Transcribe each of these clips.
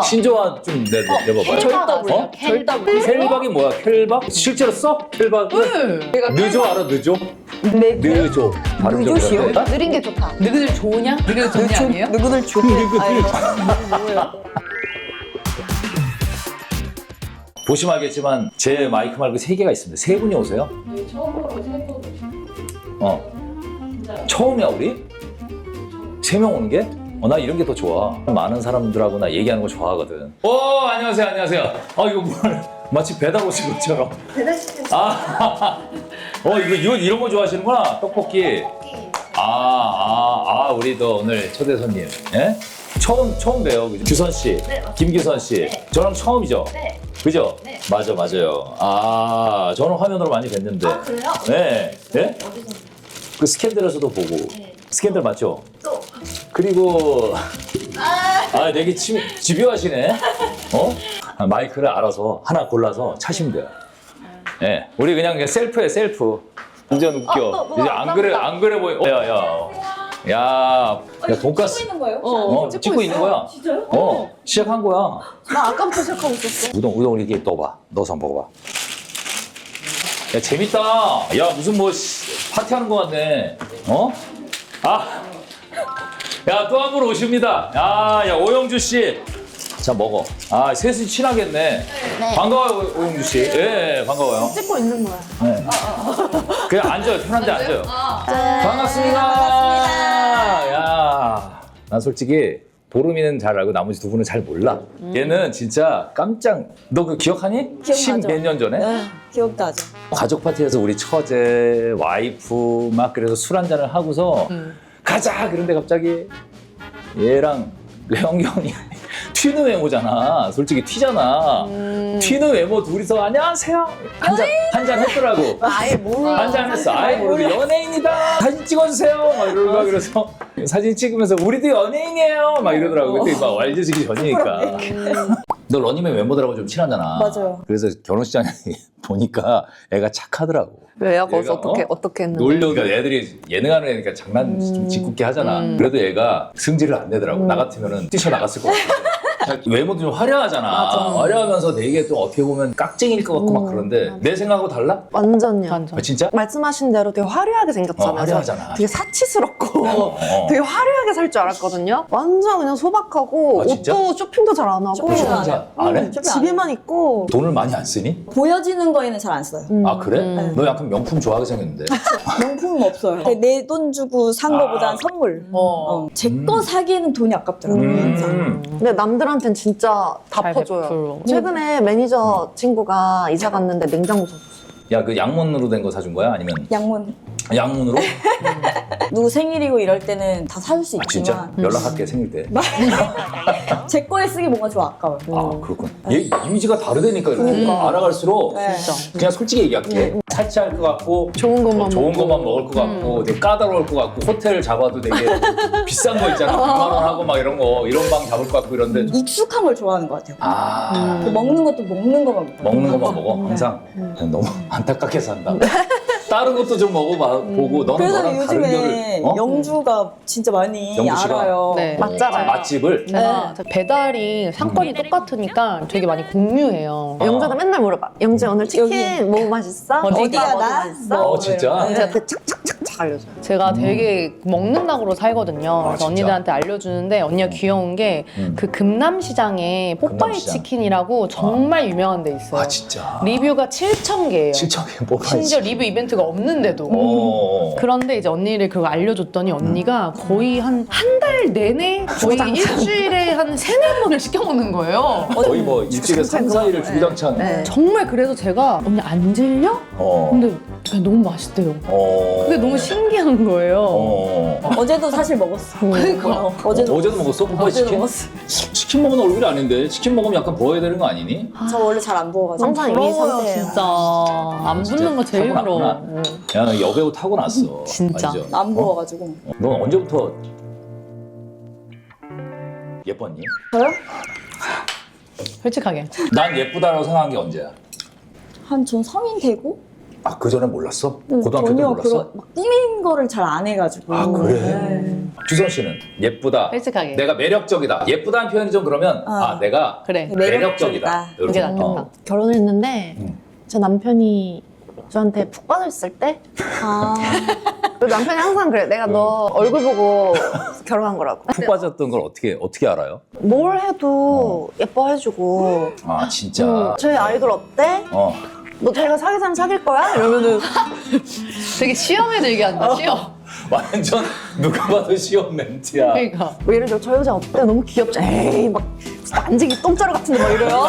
신조어 좀 내봐봐. 절다구요. 절다구. 켈박이 뭐야? 켈박? 실제로 써? 켈박을? 느조 알아? 느조? 느조. 발음 좀 느조시요? 그런데? 느린 게 좋다. 누구들 좋으냐? 누구들 좋냐 아니에요? 누구들 좋게. 보시면 알겠지만 제 마이크 말고 3개가 있습니다. 3분이 오세요? 네, 처음으로 생각 처음이야 우리? 3명 오는 게? 나 이런 게 더 좋아. 많은 사람들하고 나 얘기하는 거 좋아하거든. 안녕하세요, 안녕하세요. 이거 뭘 마치 배달 오신 것처럼. 이거 이런 거 좋아하시는구나. 떡볶이. 우리도 오늘 초대 손님. 예? 처음 봬요. 그죠? 규선 씨. 네, 김규선 씨. 네. 저랑 처음이죠? 네. 그죠? 네. 맞아요. 저는 화면으로 많이 뵀는데. 그래요? 네. 네? 어디서? 그 스캔들에서도 보고. 네. 스캔들 맞죠? 또. 그리고 되게 집요하시네. 마이크를 알아서 하나 골라서 차시면 돼요. 네, 우리 그냥 셀프에 셀프. 완전 웃겨. 뭐가 이제 안 그래 보여. 야, 돈가스. 찍고 있는 거예요? 찍고 있는 거야. 진짜요? 시작한 거야. 나 아까부터 시작하고 있었어. 우동 이렇게 넣어봐. 넣어서 한번 먹어봐. 야, 재밌다. 야, 무슨 파티하는 거 같네. 야, 또 한 분 오십니다. 야, 오영주 씨. 자, 먹어. 셋이 친하겠네. 네. 반가워요, 오영주 씨. 예, 반가워요. 찍고 있는 거야. 네. 그냥 앉아요. 편한데 앉아요. 반갑습니다. 야, 난 솔직히 보름이는 잘 알고 나머지 2분은 잘 몰라. 얘는 진짜 너 그 기억하니? 기억나죠. 10몇 년 전에? 네, 기억나죠. 가족 파티에서 우리 처제, 와이프 막 그래서 술 한잔을 하고서 가자! 그런데 갑자기 얘랑 레옹이 형이 튀는 외모잖아. 솔직히 튀잖아. 튀는 외모 둘이서 안녕하세요. 한잔 했더라고. 아예 몰라. 한잔 했어. 모르고 연예인이다. 사진 찍어주세요. 막 이러고 그래서 사진 찍으면서 우리도 연예인이에요. 막 이러더라고. 그때 막 알려지기 전이니까. 너 러닝맨 멤버들하고 좀 친하잖아. 맞아요. 그래서 결혼식장에 보니까 애가 착하더라고. 왜요? 거기서 얘가, 어떻게 했는데? 놀려니까 애들이 예능하는 애니까 장난 좀 짓궂게 하잖아. 그래도 얘가 승질을 안 내더라고. 나 같으면은 뛰쳐나갔을 것 같아. 외모도 좀 화려하잖아. 화려하면서 되게 또 어떻게 보면 깍쟁이일 것 같고 막 그런데 내 생각하고 달라? 완전요. 완전. 진짜? 말씀하신 대로 되게 화려하게 생겼잖아요. 화려하잖아. 되게 사치스럽고 되게 화려하게 살 줄 알았거든요. 완전 그냥 소박하고 진짜? 옷도 쇼핑도 잘 안 하고 쇼핑 안 해? 집에만 있고 돈을 많이 안 쓰니? 보여지는 거에는 잘 안 써요. 그래? 너 약간 명품 좋아하게 생겼는데. 명품은 없어요. 내 돈 주고 산 거보단 선물. 제 거 사기에는 돈이 아깝더라고요. 항상. 근데 남들한테는 진짜 다 잘 퍼줘요. 베풀어. 최근에 매니저 친구가 이사 갔는데 냉장고 샀어. 야, 그 양문으로 된 거 사준 거야? 아니면 양문. 양문으로? 누구 생일이고 이럴 때는 다 사줄 수 진짜? 있지만 연락할게 생일 때. 제 거에 쓰기 뭔가 좀 아까워요. 그렇군. 얘 이미지가 다르다니까 이렇게 알아갈수록 네. 그냥 솔직히 얘기할게. 사치할 것 같고 좋은 것만 좋은 먹고. 것만 먹을 것 같고 되게 까다로울 것 같고 호텔 잡아도 되게 비싼 거 있잖아. 9만 원 하고 막 이런 방 잡을 것 같고 이런데 익숙한 걸 좋아하는 것 같아요. 먹는 것도 먹는 것만 먹어요. 먹는 것만 먹어 항상. 너무 안타깝게 산다. 다른 것도 좀 먹어보고 너는 그래서 너랑 다른 요즘에 거를 영주가 진짜 많이 영주 씨가? 알아요. 네. 맞잖아요. 맛집을 제가 배달이 상권이 똑같으니까 되게 많이 공유해요. 영주도 맨날 물어봐. 영주 오늘 치킨 여기. 뭐 맛있어? 어디가 뭐 나? 맛있어? 진짜? 네. 제가 그 착착착착 알려줘요. 제가 되게 먹는다고로 살거든요. 그래서 진짜? 언니들한테 알려주는데 언니가 귀여운 게 그 금남시장에 뽀빠이 금남시장. 치킨이라고 정말 유명한 데 있어요. 진짜. 리뷰가 7,000개예요. 7,000개 뽑아야지. 심지어 리뷰 이벤트가 없는데도. 그런데 이제 언니를 그거 알려줬더니 언니가 거의 한 달 내내 거의 일주일에 한 3-4번을 시켜 먹는 거예요. 거의 뭐 일주일에 3, 4일을 주구장창. 네. 정말 그래서 제가 언니 안 질려? 근데 그냥 너무 맛있대요. 그게 너무 신기한 거예요. 어제도 사실 먹었어. 어제도 어제도 먹었어? 뽀빠이 어제도 치킨? 먹었어. 치킨 먹으면 얼굴이 아닌데 치킨 먹으면 약간 부어야 되는 거 아니니? 저 원래 잘 안 부어가지고. 항상 이 부러워요 상태예요. 진짜. 안 진짜 붙는 거 제일 타고났구나. 부러워. 야, 너 여배우 타고났어. 진짜. 알죠? 안 부어가지고. 넌 언제부터 예뻤니? 저요? 솔직하게. 난 예쁘다라고 생각한 게 언제야? 전 성인 되고 그 전에 몰랐어? 고등학교 때 전혀 몰랐어? 막 꾸민 거를 잘 안 해가지고. 아, 그래? 네. 주선 씨는 예쁘다. 솔직하게. 내가 매력적이다. 예쁘다는 표현이 좀 그러면 내가 그래. 매력적이다. 그게 이렇게. 낫겠다. 결혼을 했는데 제 남편이 저한테 푹 빠졌을 때 아, 그 남편이 항상 그래. 내가 너 얼굴 보고 결혼한 거라고. 푹 빠졌던 걸 어떻게 알아요? 뭘 해도 예뻐해주고 아 진짜. 저희 아이돌 어때? 너 저희가 사귀자면 사귈 거야? 이러면은 되게 시험에 들게 한다, 시험. 완전 누가 봐도 시험 멘트야. 그러니까. 뭐 예를 들어 저 여자 어때? 너무 귀엽지? 에이 막 만지기 똥자루 같은데 막 이래요.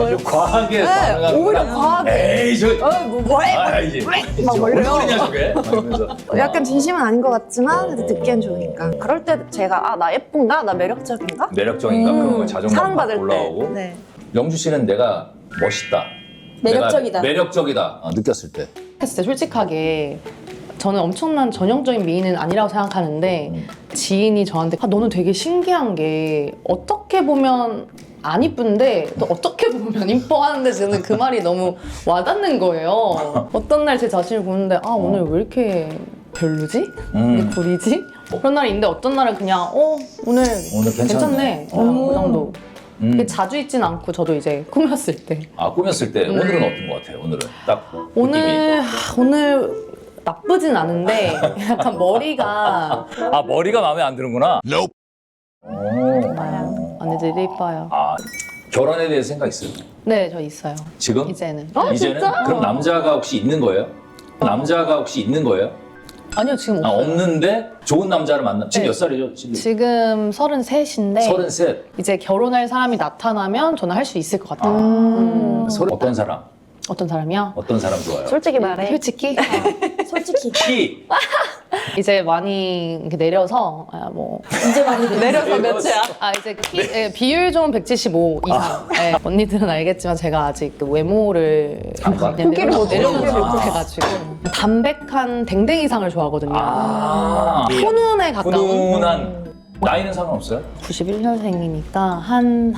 아주 과하게 네, 반응하는 오히려 거야. 과하게. 에이 저. 뭐해? 아 이제 막 이래요. 얼굴이냐 저게? 막 이러면서. 약간 진심은 아닌 것 같지만 그래도 듣기엔 좋으니까. 그럴 때 제가 나 예쁜가? 나 매력적인가? 매력적인가 그런 거 자존감 막 사랑받을 올라오고. 때. 네. 영주 씨는 내가 멋있다. 매력적이다. 내가 매력적이다. 느꼈을 때. 했을 때 솔직하게 저는 엄청난 전형적인 미인은 아니라고 생각하는데 지인이 저한테 너는 되게 신기한 게 어떻게 보면 안 이쁜데 또 어떻게 보면 이뻐하는데 저는 그 말이 너무 와닿는 거예요. 어떤 날 제 자신을 보는데 오늘 왜 이렇게 별로지? 왜 구리지? 그런 날이 있는데 어떤 날은 그냥 오늘 괜찮네. 그 정도. 그게 자주 있진 않고 저도 이제 꾸몄을 때. 아 꾸몄을 때 오늘은 어떤 것 같아요? 오늘은 딱 느낌이. 오늘 나쁘진 않은데 약간 머리가 머리가 마음에 안 드는구나. 언니들이 이뻐요. 결혼에 대해서 생각 있어요? 네, 저 있어요. 지금? 이제는. 이제는? 그럼 남자가 혹시 있는 거예요? 남자가 혹시 있는 거예요? 아니요, 지금 없어요. 없는데 좋은 남자를 만나. 지금 네. 몇 살이죠? 지금 33인데 33. 이제 결혼할 사람이 나타나면 저는 할 수 있을 것 같아요. 어떤 사람? 어떤 사람이요? 어떤 사람 좋아요? 솔직히 말해. 솔직히 솔직히 키. 이제 많이 이렇게 내려서 이제 많이 내려서 몇이야? 이제 비율 좀 175 이상. 네, 언니들은 알겠지만 제가 아직 그 외모를 포기를 못해. 내려놓지 못해가지고 담백한 댕댕이상을 좋아하거든요. 훈훈에 가까운. 훈훈한. 나이는 상관없어요? 91년생이니까 한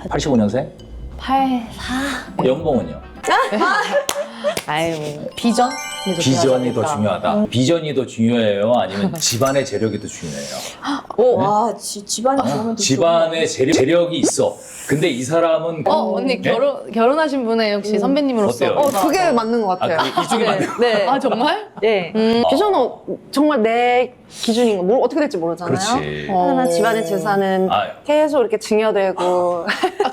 85년생? 84. 연봉은요? 아유, 비전? 비전이 더 중요하다. 비전이 더 중요해요? 아니면 집안의 재력이 더 중요해요? 와 집안이 좋으면 더 집안의 재력이 있어. 근데 이 사람은 언니 결혼하신 분의 혹시 선배님으로서 어때요? 그게 맞는 것 같아요. 이쪽이 맞는 네. 정말? 네. 비전은 정말 내 기준인 거, 뭘 어떻게 될지 모르잖아요. 그렇지. 하지만 집안의 재산은 계속 이렇게 증여되고.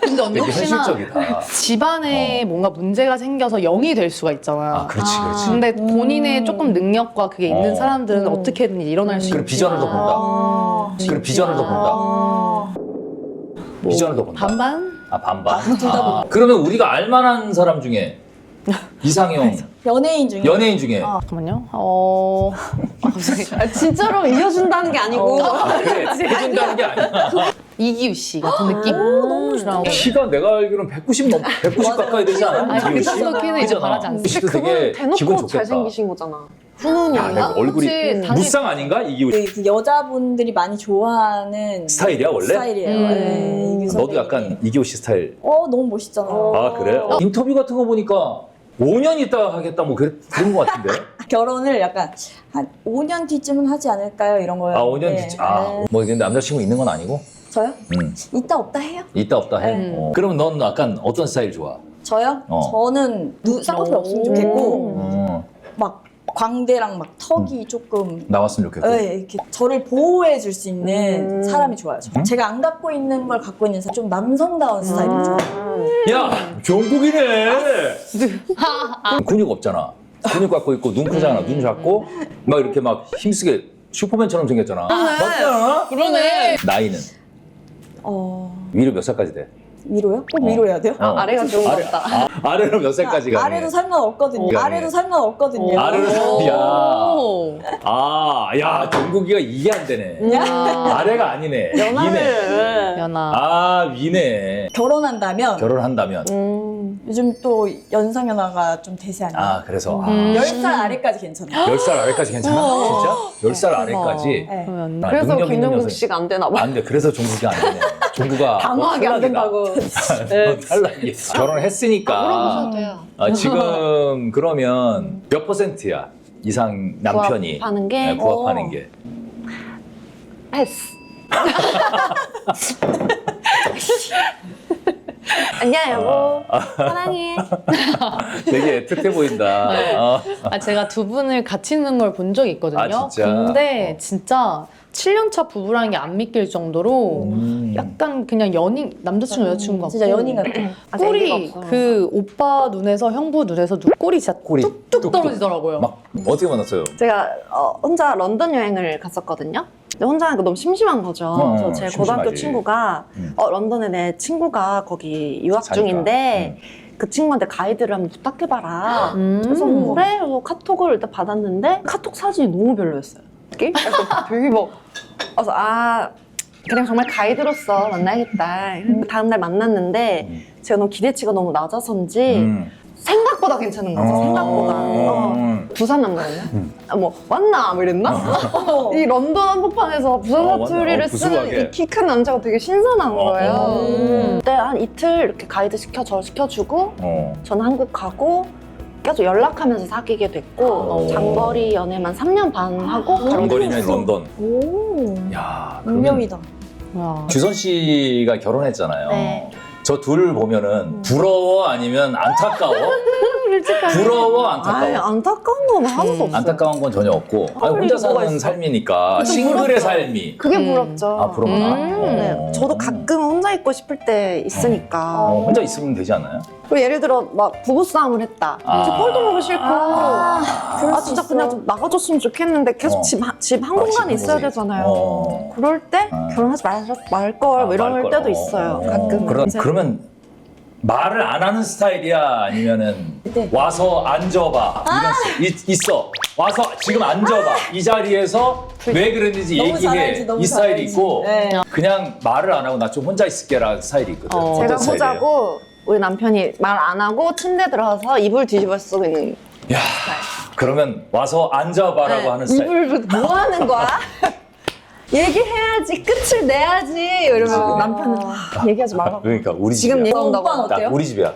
근데 언니 되게 혹시나 현실적이다. 집안에 뭔가 문제가 생겨서 0이 될 수가 있잖아요. 그렇지. 근데 본인의 조금 능력과 그게 있는 사람들은 어떻게든 일어날 수 그럼 비전을 더 본다. 그럼 비전을 더 본다. 비전을 더 본다. 반반? 반반. 그러면 우리가 알만한 사람 중에 이상형 연예인 중에 연예인 중에 잠깐만요. 갑자기 진짜로 이어준다는 게 아니고. 그래 해준다는 게 아니야. 이기우 씨 같은 느낌? 너무 좋아. 키가 내가 알기로는 190 가까이 되지 않아? 그 정도 키는 이제 바라지 않습니다. 근데 그분 기분 대놓고 좋겠다. 잘생기신 거잖아. 훈훈이. 야, 얼굴이 그치, 당연히- 무쌍 아닌가? 이기우 씨 그 여자분들이 많이 좋아하는 스타일이야 원래? 스타일이에요. 네, 이규 너도 선배님이. 약간 이기우 씨 스타일. 너무 멋있잖아. 그래? 인터뷰 같은 거 보니까 5년 있다 하겠다 뭐 그런 거 같은데? 결혼을 약간 한 5년 뒤쯤은 하지 않을까요? 이런 거요. 5년 뒤쯤. 뭐 근데 남자친구 있는 건 아니고? 저요? 있다 없다 해요. 있다 없다 해. 그럼 넌 약간 어떤 스타일 좋아? 저요? 저는 쌍꺼풀 없으면 좋겠고 막 광대랑 막 턱이 조금 나왔으면 좋겠고. 이렇게 저를 보호해 줄 수 있는 사람이 좋아요. 제가 안 갖고 있는 걸 갖고 있는 사람, 좀 남성다운 스타일이 좋아요. 야, 종국이네. 근육 없잖아. 근육 갖고 있고 눈 크잖아. 눈 작고 막 이렇게 막 힘쓰게 슈퍼맨처럼 생겼잖아. 맞잖아. 그러네. 나이는 위로 몇 살까지 돼? 위로요? 꼭 위로 해야 돼요? 아래가 좋은 것 같다. 아래로 몇 살까지 가능해? 아래도 상관없거든요. 가능해. 아래도 상관없거든요. 아래로 야, 종국이가 이게 안 되네. 아래가 아니네. 위네. 연아. 위네. 결혼한다면 결혼한다면. 요즘 또 연상연하가 좀 대세 아니에요? 그래서 10살 아래까지 괜찮아요. 10살 아래까지 괜찮아? 진짜? 10살 아래까지? 네. 그러면 아, 그래서 능력 있는 김종국 여성. 씨가 안 되나 봐. 안 돼. 그래서 종국이 안 되네. 종국아. 단호하게 안 된다고. 탈락이야. 결혼을 했으니까. 물어보셔도 돼요. 지금 그러면 몇 %야? 이상 남편이 구합하는 게? 네, 구합하는 게. 패스. 안녕 여보. 사랑해. 되게 애틋해 보인다. 네. 어. 제가 두 분을 같이 있는 걸 본 적이 있거든요. 아, 진짜? 근데 진짜 7년차 부부라는 게 안 믿길 정도로 약간 그냥 연인, 남자친구, 여자친구 같고. 진짜 연인 같아. 아직 꿀이 애기가 없어. 그 오빠 눈에서, 형부 눈에서 꿀이 진짜 꿀이 뚝뚝 떨어지더라고요. 막 어떻게 만났어요? 제가 혼자 런던 여행을 갔었거든요. 근데 혼자 하니까 너무 심심한 거죠. 그래서 제 고등학교 심심하지. 친구가 런던에 내 친구가 거기 유학 사니까. 중인데 그 친구한테 가이드를 한번 부탁해봐라. 그래서 그래? 그래서 카톡을 일단 받았는데 카톡 사진이 너무 별로였어요. 되게 막 그래서 그냥 정말 가이드로서 만나야겠다. 다음날 만났는데 제가 너무 기대치가 너무 낮아서인지 생각보다 괜찮은 거죠. 생각보다. 부산 남자였나? 뭐 왔나? 뭐 이랬나? 이 런던 한복판에서 부산 맞나? 사투리를 쓰는 부수하게. 이 키 큰 남자가 되게 신선한 거예요. 그때 한 이틀 이렇게 가이드 시켜주고 저는 한국 가고 계속 연락하면서 사귀게 됐고 장거리 연애만 3년 반 하고 바로 장거리면 런던. 오. 야, 그러면 운명이다. 와. 규선 씨가 결혼했잖아요. 네. 저 둘을 보면은 부러워 아니면 안타까워? 부러워 안타까워? 아니 안타까운 건 하나도 없어요. 안타까운 건 전혀 없고 아니, 혼자 뭐가 사는 있어? 삶이니까 싱글의 부럽죠. 삶이 그게 부럽죠. 아 부럽구나. 네, 저도 가끔 혼자 있고 싶을 때 있으니까. 혼자 있으면 되지 않아요? 그리고 예를 들어 막 부부싸움을 했다. 저 꼴도 보기 싫고. 그럴 수 진짜 있어. 그냥 좀 나가줬으면 좋겠는데 계속 집 한 공간에 있어야 거기. 되잖아요. 그럴 때 결혼하지 말걸 뭐 이럴 때도 있어요. 가끔. 그러면 말을 안 하는 스타일이야? 아니면은 네. 와서 앉아봐 이런 있어 와서 지금 앉아봐 이 자리에서 왜 그랬는지 너무 얘기해 잘하지, 너무 이 스타일이 잘하지. 있고 네. 그냥 말을 안 하고 나 좀 혼자 있을게라는 스타일이 있거든. 어떤 제가 스타일이에요? 보자고 우리 남편이 말 안 하고 침대 들어가서 이불 뒤집어 쓰고 있는 야 그러면 와서 앉아봐라고 하는 스타일. 이불 뭐 하는 거야? 얘기해야지 끝을 내야지 이러면 남편은 얘기하지 말라고. 그러니까 우리 지금 집이야. 얘기 나온다고. 오빠는 어때요? 딱 우리 집이야.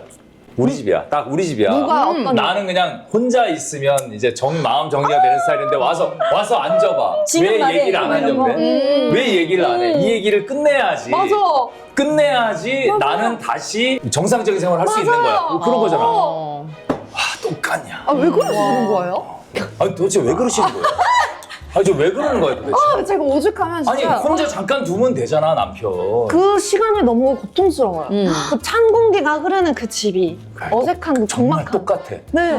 우리 집이야. 딱 우리 집이야. 누가 어떤 나는 그냥 혼자 있으면 이제 마음 정리가 되는 스타일인데 와서 앉아봐. 지금 왜 말해, 얘기를 안 이런 하냐고 거. 그래? 왜 얘기를 안 해? 이 얘기를 끝내야지. 맞아. 끝내야지 나는 다시 정상적인 생활을 할 수 있는 거야. 그런 거잖아. 어. 똑같냐. 왜 그러시는 거예요? 아니 도대체 왜 그러시는 거야? 아니 저 왜 그러는 거야 도대체? 제가 오죽하면 아니 진짜 혼자 잠깐 두면 되잖아 남편. 그 시간이 너무 고통스러워요. 그 찬 공기가 흐르는 그 집이 어색한 그 정말 적막한. 똑같아. 네.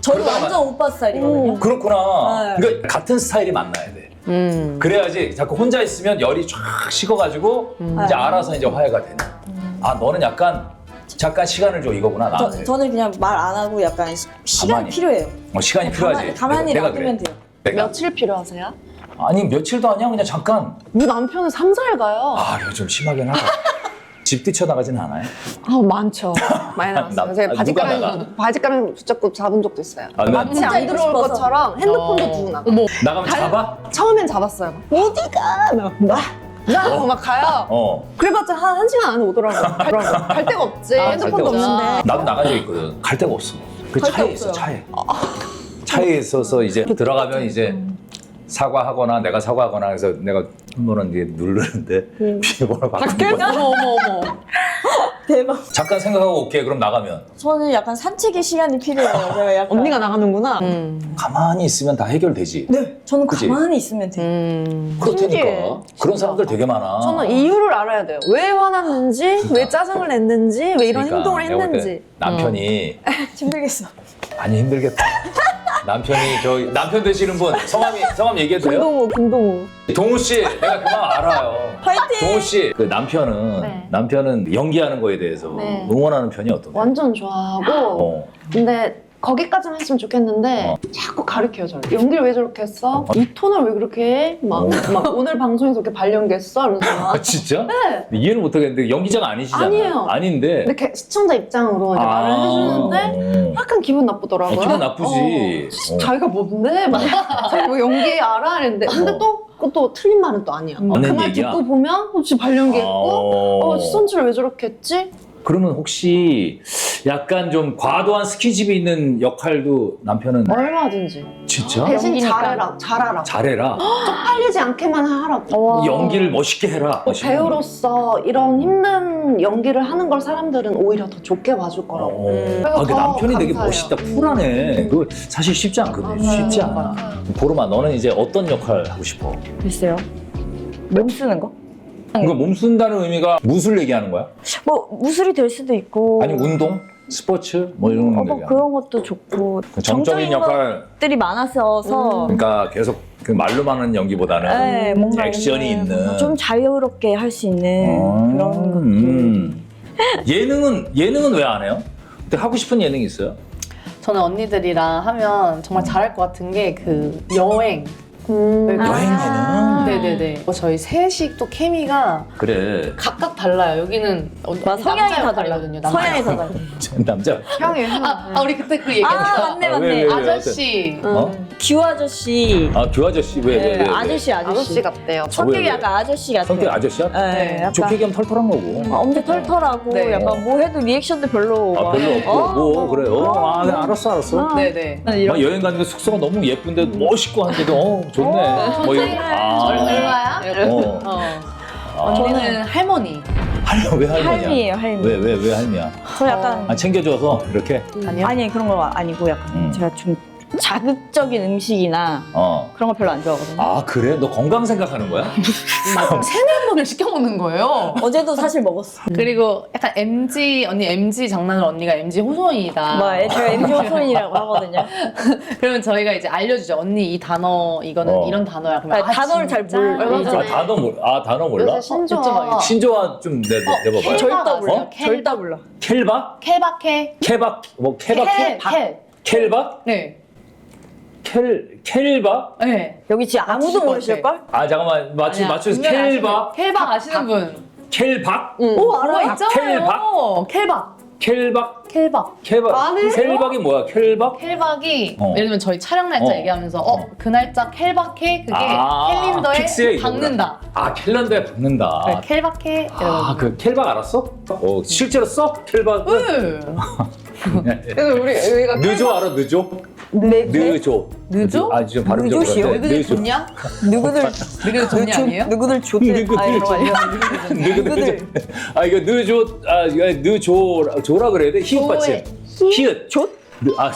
저도 그러다가 완전 오빠 스타일이거든요. 그렇구나. 네. 그러니까 같은 스타일이 만나야 돼. 그래야지 자꾸 혼자 있으면 열이 쫙 식어가지고 이제 알아서 이제 화해가 되네. 아 너는 약간 잠깐 시간을 줘 이거구나 나한테. 저는 그냥 말 안 하고 약간 시간이 가만히. 필요해요. 시간이 필요하지. 가만히 내가 놔두면 그래. 돼요. 내가. 며칠 필요하세요? 아니 며칠도 아니야 그냥 잠깐. 우리 남편은 3, 4일 가요. 이거 좀 심하긴 하다. 집 뛰쳐나가지는 않아요? 많죠. 많이 나왔어요. 제가 누가 나가? 바지가랑 붙잡고 잡은 적도 있어요. 네. 마치 혼자 안 있고 들어올 싶어서. 것처럼 핸드폰도 두고 나가. 어머. 나가면 잡아? 처음엔 잡았어요. 어디가? 막 가요. 그래봤자 한 시간 안에 오더라고요. 갈 데가 없지. 갈 핸드폰도 데가 없어. 없는데. 나도 나간 적 있거든. 갈 데가 없어. 그 갈 차에 데 있어 없어요. 차에. 차에 있어서 이제 들어가면 이제 사과하거나 내가 사과하거나 해서 내가 한 번은 이제 누르는데 비밀번호 바꾸는 거야. 어머. 대박. 잠깐 생각하고 올게 그럼 나가면 저는 약간 산책의 시간이 필요해요. 제가 약간. 언니가 나가는구나. 가만히 있으면 다 해결되지. 네, 저는 그치? 가만히 있으면 돼요. 그렇다니까. 신기해. 그런 사람들 되게 많아. 저는 이유를 알아야 돼요. 왜 화났는지, 왜 짜증을 냈는지, 왜 이런 그러니까 행동을 내가 볼 때 했는지. 남편이 힘들겠어. 많이 힘들겠다. 남편이 남편 되시는 분 성함 얘기해도 돼요? 김동우. 동우 씨 내가 그만 알아요. 화이팅! 동우 씨 그 남편은 연기하는 거에 대해서 네. 응원하는 편이 어떤가요? 완전 좋아하고. 근데 거기까지는 했으면 좋겠는데 자꾸 가르쳐요 저를. 연기를 왜 저렇게 했어? 이 톤을 왜 그렇게 해? 막 오늘 방송에서 그렇게 발연기했어? 이러면서 진짜? 네. 이해를 못하겠는데 연기자가 아니시잖아요. 아니에요. 아닌데. 이렇게 시청자 입장으로 이제 말을 해주는데 약간 기분 나쁘더라고요. 기분 나쁘지. 자기가 뭔데? 막 자기 뭐 연기 알아? 이랬는데 근데 또 틀린 말은 또 아니야. 그 맞는 말 얘기야? 듣고 보면 혹시 발연기했고 시선치를 왜 저렇게 했지? 그러면 혹시 약간 좀 과도한 스킨십이 있는 역할도 남편은 얼마든지. 진짜 대신 연기니까. 잘하라. 잘해라. 쪽팔리지 않게만 하라고. 연기를 멋있게 해라. 배우로서 이런 힘든 연기를 하는 걸 사람들은 오히려 더 좋게 봐줄 거라고. 아, 근데 더 남편이 되게 감사해요. 멋있다. 쿨하네. 그거 사실 쉽지 않거든. 쉽지 않아. 보름아, 너는 이제 어떤 역할 하고 싶어? 글쎄요. 몸 쓰는 거? 그러니까 몸 쓴다는 의미가 무술 얘기하는 거야? 뭐 무술이 될 수도 있고. 아니 운동? 스포츠? 뭐 이런 거 뭐 얘기하는 그런 것도 좋고. 그 정적인 역할. 것들이 많아서. 그러니까 계속 그 말로만 하는 연기보다는 네, 뭔가 액션이 있는. 좀 자유롭게 할 수 있는 그런 것들. 예능은 왜 안 해요? 근데 하고 싶은 예능이 있어요? 저는 언니들이랑 하면 정말 잘할 것 같은 게 그 여행. 여행 예능? 네네네. 저희 셋이 또 케미가 그래. 각각 달라요. 여기는 성향이 다 달라거든요. 달라. 성향이 다 달라. 남자. 형이 우리 그때 그 얘기했죠. 맞네, 아, 맞네. 왜? 아저씨. 어? 규 아저씨. 아, 규 아저씨 왜? 아저씨. 아저씨 같대요. 성격이 왜? 약간 아저씨 같아요. 성격 아저씨야? 네, 약간 좋게 얘기하면 털털한 거고. 엄청 털털하고 네. 약간 뭐 해도 리액션도 별로 아, 막- 별로 없고 뭐 그래요. 아, 그냥 알았어. 네네. 막 여행 가는데 숙소가 너무 예쁜데 멋있고 한데도 좋네. 뭐 이런. 얼마야? 언니는 할머니. 왜 할머니야? 할미예요, 할미. 왜 할미야? 저 약간 아, 챙겨줘서 이렇게. 아니요? 아니 그런 거 아니고 약간 제가 좀 자극적인 음식이나 그런 거 별로 안 좋아하거든요. 아, 그래? 너 건강 생각하는 거야? 세네 번을 시켜 먹는 거예요. 어제도 사실 먹었어. 그리고 약간 언니 MG 장난으로 언니가 MG 호소인이다. 제가 MG 호소인이라고 하거든요. 그러면 저희가 이제 알려주죠. 언니 이 단어 이거는 이런 단어야. 그러면 단어를 잘 몰라. 단어 몰라? 요새 신조어. 신조어 좀 내봐봐요. 절대 몰라. 어? 절대 몰라. 켈박? 케바케. 케박? 뭐 케바케? 켈박? 네. 켈박? 네. 여기 지금 아무도 맞추실 것 모르실걸? 아, 잠깐만. 맞춰서 분명히 켈박? 켈박 아시는 분. 켈박? 오 그거 있잖아요. 켈박? 켈박. 켈박? 켈박. 켈박이 뭐야? 켈박? 켈박이 어. 예를 들면 저희 촬영 날짜 얘기하면서 그 날짜 켈박해 그게 캘린더에 박는다. 아, 캘린더에 박는다. 네, 켈박해 아, 그 켈박 알았어? 실제로 써? 켈박? 그래서 우리가 느조 알아? 느조? 느조. 느조? 아, 좀 발음 좀 느조시요? 그런데. 누구들 좋냐? 누구들 누구들 좋냐 아니에요? 누구들 좋대. 아 이런 거 아니야? 느조. 아, 이거 느조. 아, 이거 느조라 그래야 돼? 히읗 받침. 히읗. 조? 좋다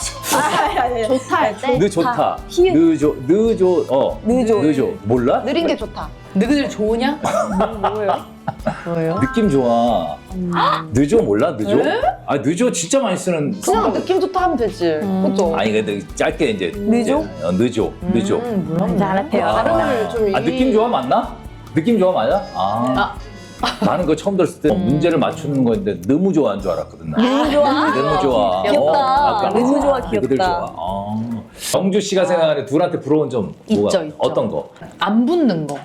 할 때. 느좋다. 히읗. 느조. 느조. 몰라? 느린 게 좋다. 누구들 좋으냐? 뭐예요? 느낌 좋아. 느조 몰라? 느조? 아, 느조 진짜 많이 쓰는. 그냥 느낌 좋다 하면 되지. 그죠? 아니, 근데 짧게 이제. 느조? 느조. 뭔지 알았대요. 발음을 좀 아, 느낌 좋아 맞나? 느낌 좋아 맞아? 나는 그거 처음 들었을 때 문제를 맞추는 건데 너무 좋아하는 줄 알았거든. 너무 좋아. 너무 좋아. 귀엽다. 약간 너무 좋아, 그들 귀엽다. 좋아. 영주 씨가 생각하는 둘한테 부러운 점 뭐가? 있죠. 어떤 거? 안 붙는 거.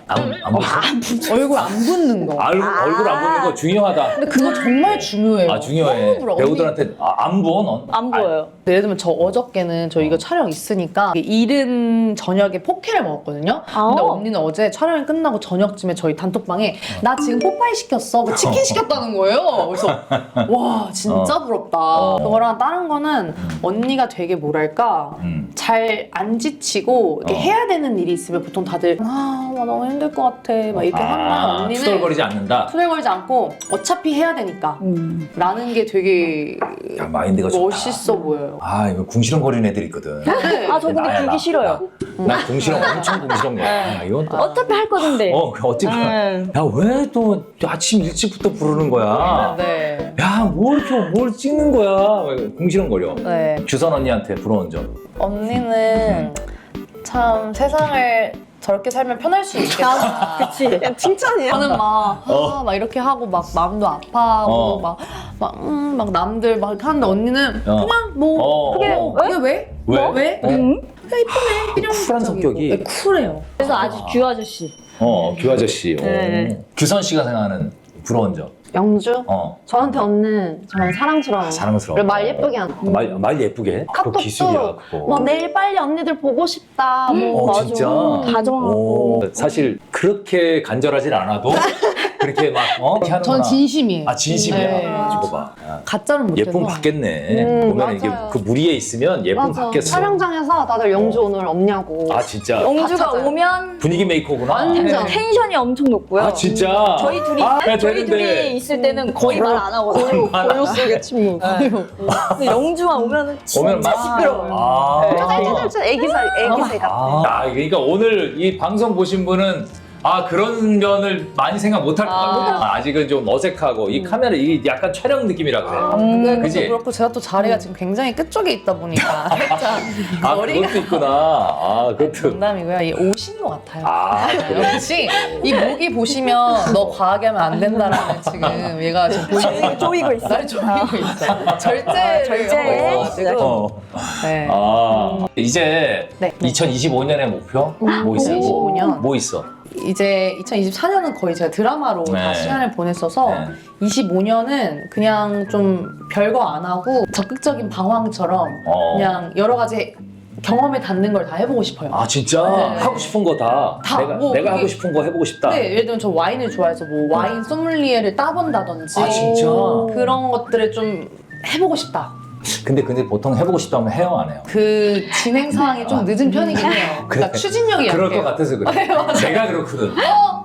얼굴 안 붙는 거. 얼굴 안 보는 거 중요하다. 근데 그거 정말 중요해요. 아, 중요해. 너무 부러워. 배우들한테 안 보어 넌? 안 보여요. 예를 들면 저 어저께는 저 이거 촬영 있으니까 이른 저녁에 포케를 먹었거든요. 근데 언니는 어제 촬영이 끝나고 저녁쯤에 저희 단톡방에 나 지금 뽀빠이 시켰어. 그 치킨 시켰다는 거예요. 그래서 와 진짜 부럽다. 그거랑 다른 거는 언니가 되게 뭐랄까 잘 안 지치고 이렇게 해야 되는 일이 있으면 보통 다들 나 너무 힘들 것 같아 막 이렇게 하면 언니는 투덜거리지 않는다. 투덜거리지 않고 어차피 해야 되니까 라는 게 되게 야, 마인드가 좋다. 멋있어 보여요. 아, 이거 궁시렁거리는 애들 있거든. 아 저 근데 나야, 그게 나. 싫어요. 나 궁시렁 엄청 궁시렁거려. 아, 이건 또. 어차피 할 거던데. 어떻게. 야, 왜 또 아침 일찍부터 부르는 거야? 네. 야, 뭘 찍는 거야? 궁시렁거려. 네. 주선 언니한테 부러운 점. 언니는 참 세상을 저렇게 살면 편할 수 있겠다. 그치. 그냥 칭찬이야. 저는 막 이렇게 하고 막 마음도 아파하고 막 남들 막 이렇게 하는데 언니는 그냥 그게 왜? 왜? 이쁘네. 이런 쿨한 성격이. 네, 쿨해요. 그래서 아주 규 아저씨. 규 아저씨. 네. 규선 씨가 생각하는 부러운 점. 영주? 저한테 언니는 정말 사랑스러워. 사랑스러워. 그리고 말 예쁘게 하는. 말 예쁘게 해? 그거 기술이야, 그거. 뭐 내일 빨리 언니들 보고 싶다. 뭐 진짜? 다정하고. 사실 그렇게 간절하진 않아도 그렇게 막 이렇게 하는구나. 전 진심이에요. 아 진심이야. 네. 이거 봐. 야, 가짜는 못해서. 예쁨 받겠네. 보면 이게 맞아요. 그 무리에 있으면 예쁨 맞아. 받겠어. 촬영장에서 다들 영주 오늘 없냐고. 아 진짜 영주가 찾아요. 오면 분위기 메이커구나. 완전. 텐션이 엄청 높고요. 아 진짜. 저희 둘이 야, 저희 둘이 있을 때는 거의 말 안 하거든요. 고요 속의 침묵. 근데 영주만 오면은 진짜 오면 막 시끄러워요. 아. 짤짤짤 애기새 같아. 아, 그러니까 오늘 이 방송 보신 분은 그런 면을 많이 생각 못 할 것 같아요. 아직은 좀 어색하고 이 카메라 이 약간 촬영 느낌이라 그래. 네, 그지? 그것도 그렇고 제가 또 자리가 지금 굉장히 끝쪽에 있다 보니까 살짝 머리가 그것도 있구나. 그것도. 농담이고요. 이 옷인 것 같아요. 그래. 역시 이 목이 보시면 너 과하게 하면 안 된다라는 지금 얘가 지금 보시는 조이고 있어. 나를 조이고 있어. 절제 절제. 하고 네. 이제 네. 2025년의 목표 뭐 있어? 2025년? 뭐 있어? 이제 2024년은 거의 제가 드라마로 네. 다 시간을 보냈어서 네. 25년은 그냥 좀 별거 안 하고 적극적인 방황처럼 그냥 여러 가지 경험에 닿는 걸 다 해보고 싶어요. 아 진짜 네. 하고 싶은 거 다 내가 뭐 내가 그게- 하고 싶은 거 해보고 싶다. 네, 예를 들면 저 와인을 좋아해서 뭐 와인 소믈리에를 따본다든지 아 진짜. 그런 것들을 좀 해보고 싶다. 근데 보통 해보고 싶다면 해요 안 해요? 그 진행 상황이 좀 늦은 편이긴 해요. 그래. 그러니까 추진력이 그럴 약해요. 것 같아서 그래. 내가 그렇거든.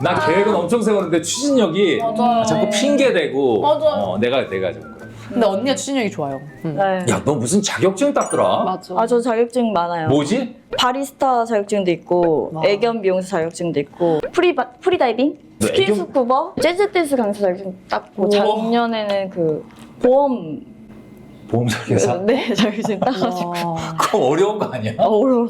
나 계획은 엄청 세우는데 추진력이 맞아요. 자꾸 핑계 대고. 맞아요. 내가 좀 그래. 근데 언니가 추진력이 좋아요. 네. 야, 너 무슨 자격증 땄더라? 맞아. 아, 저 자격증 많아요. 뭐지? 바리스타 자격증도 있고, 와. 애견 미용사 자격증도 있고, 프리다이빙, 너 스키 애견- 스쿠버, 재즈 댄스 강사 자격증 땄고, 우와. 작년에는 그 보험 보험 설계사? 네 자격증 따가지고 와. 그거 어려운 거 아니야?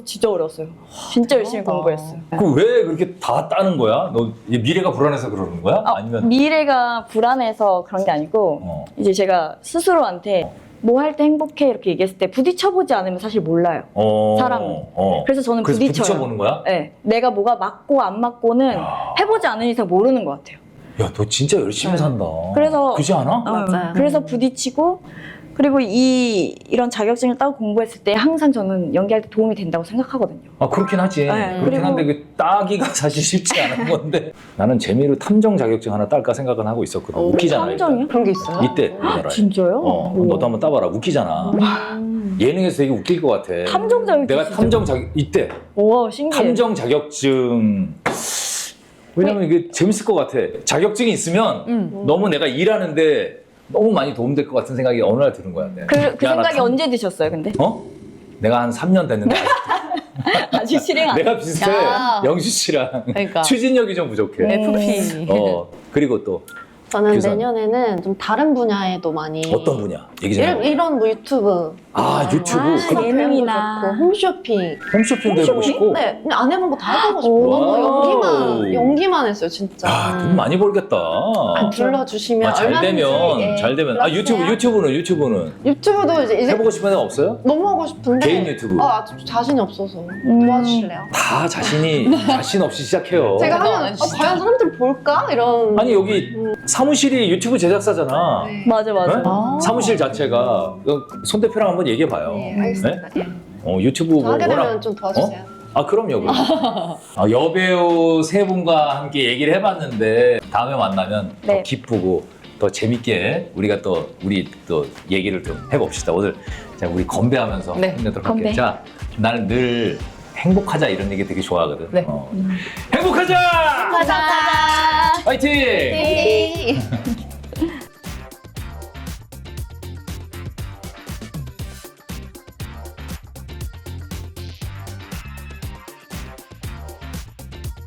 진짜 어려웠어요. 진짜 열심히 대단하다. 공부했어요. 그 왜 그렇게 다 따는 거야? 너 미래가 불안해서 그러는 거야? 아니면 미래가 불안해서 그런 게 아니고 이제 제가 스스로한테 뭐 할 때 행복해 이렇게 얘기했을 때 부딪혀보지 않으면 사실 몰라요. 사람은. 그래서 저는 부딪혀요. 부딪혀보는 거야? 네, 내가 뭐가 맞고 안 맞고는 해보지 않은 이상 모르는 것 같아요. 야, 너 진짜 열심히 산다. 그래서- 그지 않아? 맞아요. 그래서 부딪히고 그리고 이런 자격증을 따고 공부했을 때 항상 저는 연기할 때 도움이 된다고 생각하거든요. 그렇긴 하지. 네, 그렇긴 그리고- 한데 그 따기가 사실 쉽지 않은 건데 나는 재미로 탐정 자격증 하나 딸까 생각은 하고 있었거든. 웃기잖아. 탐정이요? 그런 게 있어요? 이때 우리나라에. 진짜요? 너도 한번 따봐라. 웃기잖아. 예능에서 되게 웃길 것 같아. 탐정 자격증 내가 진짜- 탐정 자격 이때 와 신기해. 탐정 자격증 왜냐면 이게 재밌을 것 같아. 자격증이 있으면 너무 내가 일하는데 너무 많이 도움될 것 같은 생각이 어느 날 드는 거야. 그 야, 나 생각이 언제 드셨어요, 근데? 내가 한 3년 됐는데 아직 실행 안. 내가 비슷해. 야. 영시 씨랑 그러니까. 추진력이 좀 부족해. FP. 그리고 또 저는 교사. 내년에는 좀 다른 분야에도 많이 어떤 분야? 얘기 좀 해봐. 이런 뭐 유튜브 유튜브. 예능이나. 좋고, 홈쇼핑 홈쇼핑도 해보고 싶고. 네 근데 안 해본 거 다 해보고 와우. 싶어요. 너무 연기만 했어요 진짜. 돈 많이 벌겠다. 불러주시면 잘 얼마든지, 되면 예, 잘 되면. 불러주세요. 유튜브는 유튜브도 이제 해보고 싶은 애가 없어요? 너무 하고 싶은데 개인 유튜브. 자신이 없어서 도와주실래요? 다 자신 없이 시작해요. 제가 그거 하면 안 해주시죠. 과연 사람들이 볼까? 이런 아니 여기 사무실이 유튜브 제작사잖아. 네. 맞아. 네? 아. 사무실 자체가 손 대표랑 한번 얘기해봐요. 네, 알겠습니다. 예. 유튜브 저 하게 워낙 되면 좀 도와주세요. 그럼요. 여배우 세 분과 함께 얘기를 해봤는데 다음에 만나면 더 네. 기쁘고 더 재밌게 우리 또 얘기를 좀 해봅시다. 오늘 자, 우리 건배하면서 네. 힘내도록 건배. 할게요. 자, 나는 늘 행복하자 이런 얘기 되게 좋아하거든. 네. 행복하자! 가자. 화이팅! 네.